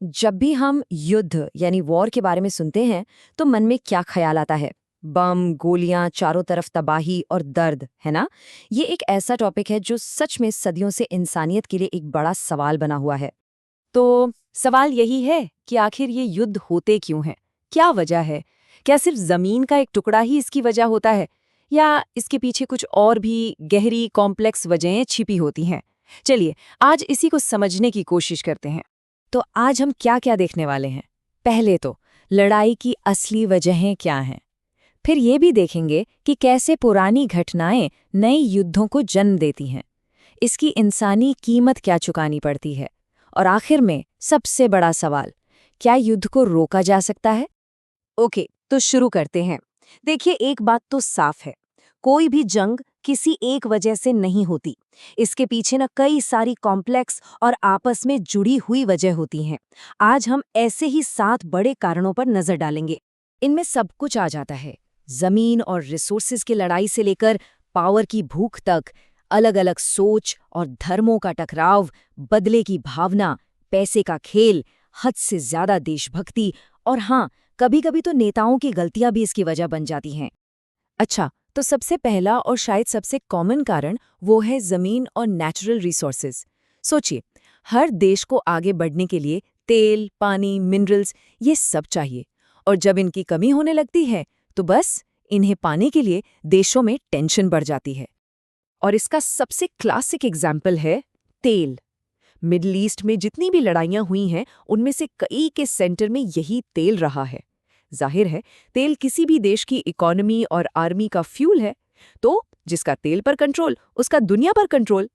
जब भी हम युद्ध यानी वॉर के बारे में सुनते हैं तो मन में क्या ख्याल आता है? बम, गोलियां, चारों तरफ तबाही और दर्द, है ना? ये एक ऐसा टॉपिक है जो सच में सदियों से इंसानियत के लिए एक बड़ा सवाल बना हुआ है। तो सवाल यही है कि आखिर ये युद्ध होते क्यों हैं? क्या वजह है? क्या सिर्फ जमीन का एक टुकड़ा ही इसकी वजह होता है, या इसके पीछे कुछ और भी गहरी कॉम्प्लेक्स वजहें छिपी होती हैं? चलिए, आज इसी को समझने की कोशिश करते हैं। तो आज हम क्या-क्या देखने वाले हैं? पहले तो लड़ाई की असली वजहें क्या हैं? फिर ये भी देखेंगे कि कैसे पुरानी घटनाएं नए युद्धों को जन्म देती हैं। इसकी इंसानी कीमत क्या चुकानी पड़ती है? और आखिर में सबसे बड़ा सवाल, क्या युद्ध को रोका जा सकता है? ओके, तो शुरू करते हैं। देखिए, एक बात तो साफ है, कोई भी जंग किसी एक वजह से नहीं होती। इसके पीछे न कई सारी कॉम्प्लेक्स और आपस में जुड़ी हुई वजह होती हैं। आज हम ऐसे ही 7 बड़े कारणों पर नजर डालेंगे। इनमें सब कुछ आ जाता है, जमीन और रिसोर्सेज की लड़ाई से लेकर पावर की भूख तक, अलग-अलग सोच और धर्मों का टकराव, बदले की भावना, पैसे का खेल, हद से ज्यादा देशभक्ति और हाँ, कभी-कभी तो नेताओं की गलतियां भी इसकी वजह बन जाती हैं। अच्छा, तो सबसे पहला और शायद सबसे कॉमन कारण वो है जमीन और नेचुरल रिसोर्सेज। सोचिए, हर देश को आगे बढ़ने के लिए तेल, पानी, मिनरल्स ये सब चाहिए, और जब इनकी कमी होने लगती है तो बस इन्हें पाने के लिए देशों में टेंशन बढ़ जाती है। और इसका सबसे क्लासिक एग्जाम्पल है तेल। मिडल ईस्ट में जितनी भी लड़ाइयां हुई हैं, उनमें से कई के सेंटर में यही तेल रहा है। जाहिर है, तेल किसी भी देश की इकोनॉमी और आर्मी का फ्यूल है, तो जिसका तेल पर कंट्रोल, उसका दुनिया पर कंट्रोल।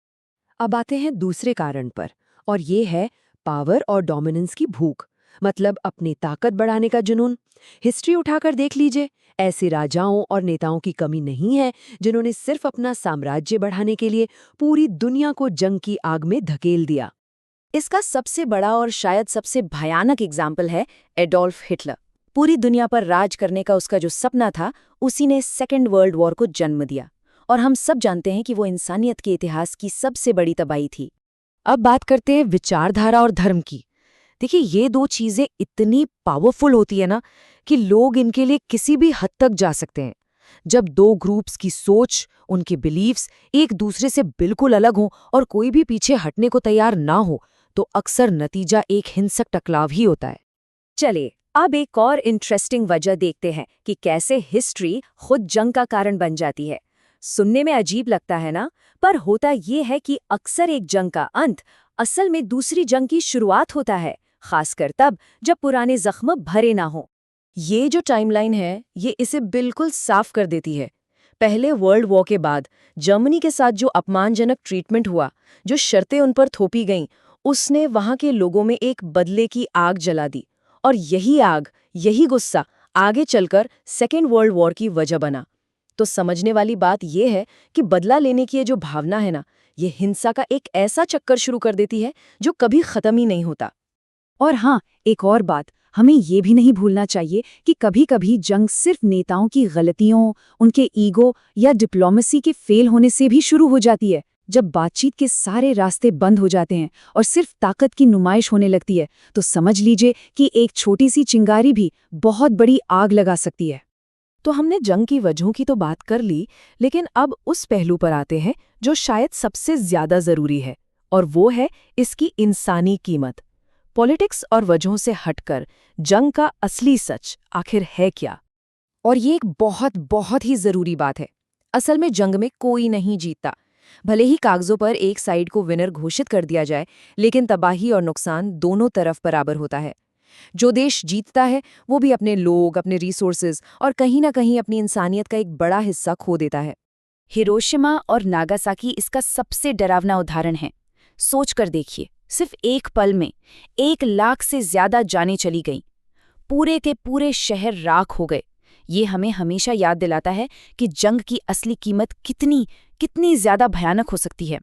अब आते हैं दूसरे कारण पर, और ये है पावर और डोमिनेंस की भूख, मतलब अपनी ताकत बढ़ाने का जुनून। हिस्ट्री उठाकर देख लीजिए, ऐसे राजाओं और नेताओं की कमी नहीं है जिन्होंने सिर्फ अपना साम्राज्य बढ़ाने के लिए पूरी दुनिया को जंग की आग में धकेल दिया। इसका सबसे बड़ा और शायद सबसे भयानक एग्जाम्पल है एडोल्फ हिटलर। पूरी दुनिया पर राज करने का उसका जो सपना था, उसी ने सेकेंड वर्ल्ड वॉर को जन्म दिया, और हम सब जानते हैं कि वो इंसानियत के इतिहास की सबसे बड़ी तबाही थी। अब बात करते हैं विचारधारा और धर्म की। देखिए, ये दो चीजें इतनी पावरफुल होती है ना कि लोग इनके लिए किसी भी हद तक जा सकते हैं। जब दो ग्रुप्स की सोच, उनके बिलीव्स एक दूसरे से बिल्कुल अलग हों और कोई भी पीछे हटने को तैयार ना हो, तो अक्सर नतीजा एक हिंसक टकराव ही होता है। चलिए, अब एक और इंटरेस्टिंग वजह देखते हैं कि कैसे हिस्ट्री खुद जंग का कारण बन जाती है। सुनने में अजीब लगता है ना, पर होता ये है कि अक्सर एक जंग का अंत असल में दूसरी जंग की शुरुआत होता है, खासकर तब जब पुराने जख्म भरे ना हों। ये जो टाइमलाइन है, ये इसे बिल्कुल साफ कर देती है। पहले वर्ल्ड वॉर के बाद जर्मनी के साथ जो अपमानजनक ट्रीटमेंट हुआ, जो शर्तें उन पर थोपी गईं, उसने वहां के लोगों में एक बदले की आग जला दी। और यही आग, यही गुस्सा आगे चलकर सेकेंड वर्ल्ड वॉर की वजह बना। तो समझने वाली बात यह है कि बदला लेने की ये जो भावना है ना, ये हिंसा का एक ऐसा चक्कर शुरू कर देती है जो कभी खत्म ही नहीं होता। और हाँ, एक और बात, हमें ये भी नहीं भूलना चाहिए कि कभी-कभी जंग सिर्फ नेताओं की गलतियों, उनके ईगो या डिप्लोमेसी के फेल होने से भी शुरू हो जाती है। जब बातचीत के सारे रास्ते बंद हो जाते हैं और सिर्फ ताकत की नुमाइश होने लगती है, तो समझ लीजिए कि एक छोटी सी चिंगारी भी बहुत बड़ी आग लगा सकती है। तो हमने जंग की वजहों की तो बात कर ली, लेकिन अब उस पहलू पर आते हैं जो शायद सबसे ज्यादा जरूरी है, और वो है इसकी इंसानी कीमत। पॉलिटिक्स और वजहों से हटकर जंग का असली सच आखिर है क्या? और ये एक बहुत बहुत ही जरूरी बात है। असल में जंग में कोई नहीं जीतता। भले ही कागजों पर एक साइड को विनर घोषित कर दिया जाए, लेकिन तबाही और नुकसान दोनों तरफ बराबर होता है। जो देश जीतता है वो भी अपने लोग, अपने रिसोर्सेज और कहीं ना कहीं अपनी इंसानियत का एक बड़ा हिस्सा खो देता है। हिरोशिमा और नागासाकी इसका सबसे डरावना उदाहरण है। सोच कर देखिए, सिर्फ एक पल में 1 लाख से ज्यादा जानें चली गईं। पूरे के पूरे शहर राख हो गए। ये हमें हमेशा याद दिलाता है कि जंग की असली कीमत कितनी कितनी ज्यादा भयानक हो सकती है।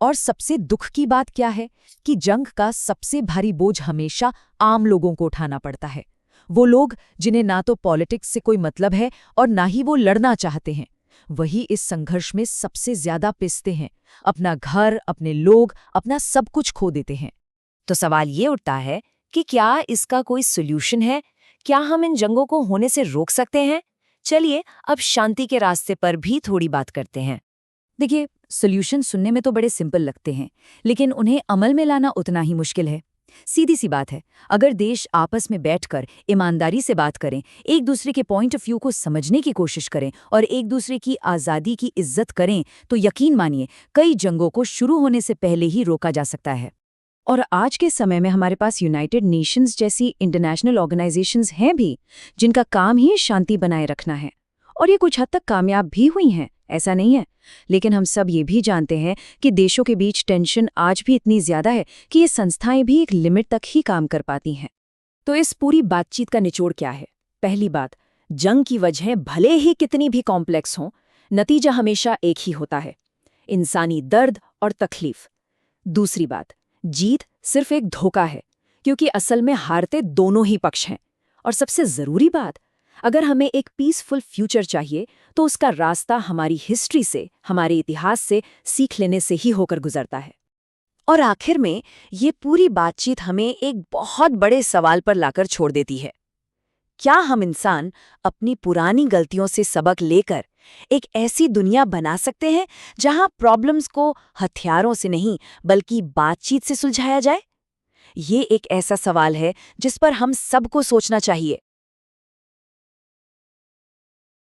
और सबसे दुख की बात क्या है कि जंग का सबसे भारी बोझ हमेशा आम लोगों को उठाना पड़ता है। वो लोग जिन्हें ना तो पॉलिटिक्स से कोई मतलब है और ना ही वो लड़ना चाहते हैं, वही इस संघर्ष में सबसे ज्यादा पिसते हैं। अपना घर, अपने लोग, अपना सब कुछ खो देते हैं। तो सवाल ये उठता है कि क्या इसका कोई सोल्यूशन है, क्या हम इन जंगों को होने से रोक सकते हैं। चलिए अब शांति के रास्ते पर भी थोड़ी बात करते हैं। देखिए, सॉल्यूशन सुनने में तो बड़े सिंपल लगते हैं, लेकिन उन्हें अमल में लाना उतना ही मुश्किल है। सीधी सी बात है, अगर देश आपस में बैठकर ईमानदारी से बात करें, एक दूसरे के पॉइंट ऑफ व्यू को समझने की कोशिश करें और एक दूसरे की आज़ादी की इज्जत करें, तो यकीन मानिए कई जंगों को शुरू होने से पहले ही रोका जा सकता है। और आज के समय में हमारे पास यूनाइटेड नेशंस जैसी इंटरनेशनल ऑर्गेनाइजेशंस हैं भी, जिनका काम ही शांति बनाए रखना है, और ये कुछ हद तक कामयाब भी हुई हैं, ऐसा नहीं है। लेकिन हम सब ये भी जानते हैं कि देशों के बीच टेंशन आज भी इतनी ज्यादा है कि ये संस्थाएं भी एक लिमिट तक ही काम कर पाती हैं। तो इस पूरी बातचीत का निचोड़ क्या है? पहली बात, जंग की वजहें भले ही कितनी भी कॉम्प्लेक्स हों, नतीजा हमेशा एक ही होता है, इंसानी दर्द और तकलीफ। दूसरी बात, जीत सिर्फ एक धोखा है, क्योंकि असल में हारते दोनों ही पक्ष हैं। और सबसे ज़रूरी बात, अगर हमें एक पीसफुल फ्यूचर चाहिए तो उसका रास्ता हमारी हिस्ट्री से, हमारे इतिहास से सीख लेने से ही होकर गुजरता है। और आखिर में ये पूरी बातचीत हमें एक बहुत बड़े सवाल पर लाकर छोड़ देती है। क्या हम इंसान अपनी पुरानी गलतियों से सबक लेकर एक ऐसी दुनिया बना सकते हैं जहां प्रॉब्लम्स को हथियारों से नहीं बल्कि बातचीत से सुलझाया जाए? ये एक ऐसा सवाल है जिस पर हम सबको सोचना चाहिए।